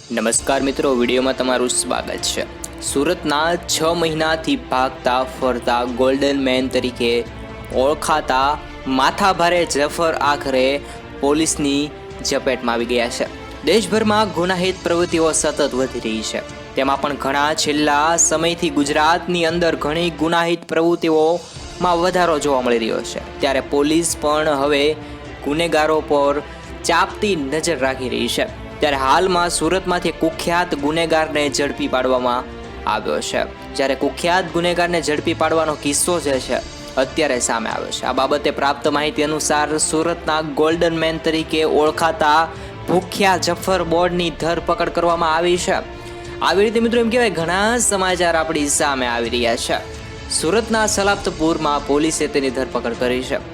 નમસ્કાર મિત્રો, વિડીયોમાં તમારું સ્વાગત છે। સુરતના 6 મહિનાથી ભાગતા ફરતા ગોલ્ડન મેન તરીકે ઓળખાતા માથાભારે જફર આખરે પોલીસની ઝપેટમાં આવી ગયા છે। દેશભરમાં ગુનાહિત પ્રવૃત્તિઓ સતત વધી રહી છે, તેમાં પણ ઘણા છેલ્લા સમયથી ગુજરાતની અંદર ઘણી ગુનાહિત પ્રવૃત્તિઓમાં વધારો જોવા મળી રહ્યો છે। ત્યારે પોલીસ પણ હવે ગુનેગારો પર ચાંપતી નજર રાખી રહી છે। ત્યારે હાલમાં સુરતમાંથી કુખ્યાત ગુનેગારને ઝડપી પાડવામાં આવ્યો છે। જ્યારે કુખ્યાત ગુનેગારને ઝડપી પાડવાનો કિસ્સો જે છે અત્યારે સામે આવ્યો છે। આ બાબતે પ્રાપ્ત માહિતી અનુસાર સુરતના ગોલ્ડન મેન તરીકે ઓળખાતા ભૂખ્યા જફર બોર્ડની ધરપકડ કરવામાં આવી છે। આવી રીતે મિત્રો એમ કહેવાય ઘણા સમાચાર આપણી સામે આવી રહ્યા છે। સુરતના સલાબતપુરમાં પોલીસે તેની ધરપકડ કરી છે।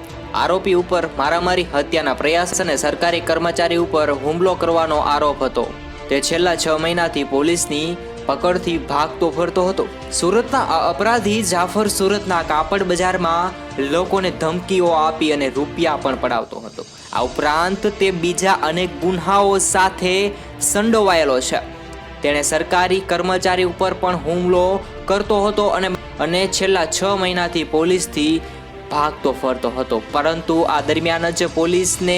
આરોપી ઉપર મારામારી, હત્યાના પ્રયાસ અને સરકારી કર્મચારી ઉપર હુમલો કરવાનો આરોપ હતો। તે છેલ્લા 6 મહિનાથી પોલીસની પકડથી ભાગતો ફરતો હતો। સુરતના આ અપરાધી જાફર સુરતના કાપડ બજારમાં લોકોને ધમકીઓ આપી અને રૂપિયા પણ પડાવતો હતો। આ ઉપરાંત તે બીજા અનેક ગુન્હાઓ સાથે સંડોવાયેલો છે। તેણે સરકારી કર્મચારી ઉપર પણ હુમલો કરતો હતો અને છેલ્લા 6 મહિનાથી પોલીસથી ભાગતો ફરતો હતો। પરંતુ આ દરમિયાન જ પોલીસને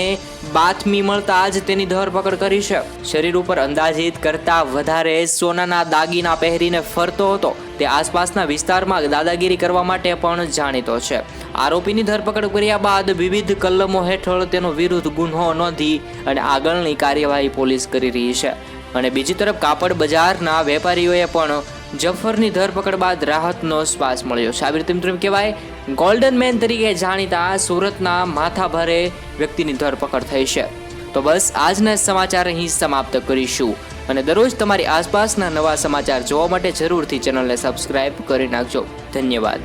બાતમી મળતા જ તેની ધરપકડ કરી છે। શરીર ઉપર અંદાજિત કરતા વધારે સોનાના દાગીના પહેરીને ફરતો હતો। તે આસપાસના વિસ્તારમાં દાદાગીરી કરવા માટે પણ જાણીતો છે। આરોપીની ધરપકડ કર્યા બાદ વિવિધ કલમો હેઠળ તેનો વિરુદ્ધ ગુન્હો નોંધી અને આગળની કાર્યવાહી પોલીસ કરી રહી છે। અને બીજી તરફ કાપડ બજારના વેપારીઓએ પણ જફરની ધરપકડ બાદ રાહતનો શ્વાસ મળ્યો છે। આવી રીતે મિત્રો કહેવાય ગોલ્ડન મેન તરીકે જાણીતા સુરતના માથાભારે વ્યક્તિની ધરપકડ થઈ છે। તો બસ આજના સમાચાર અહીં સમાપ્ત કરીશું અને દરરોજ તમારી આસપાસના નવા સમાચાર જોવા માટે જરૂરથી ચેનલને સબસ્ક્રાઇબ કરી નાખજો। ધન્યવાદ।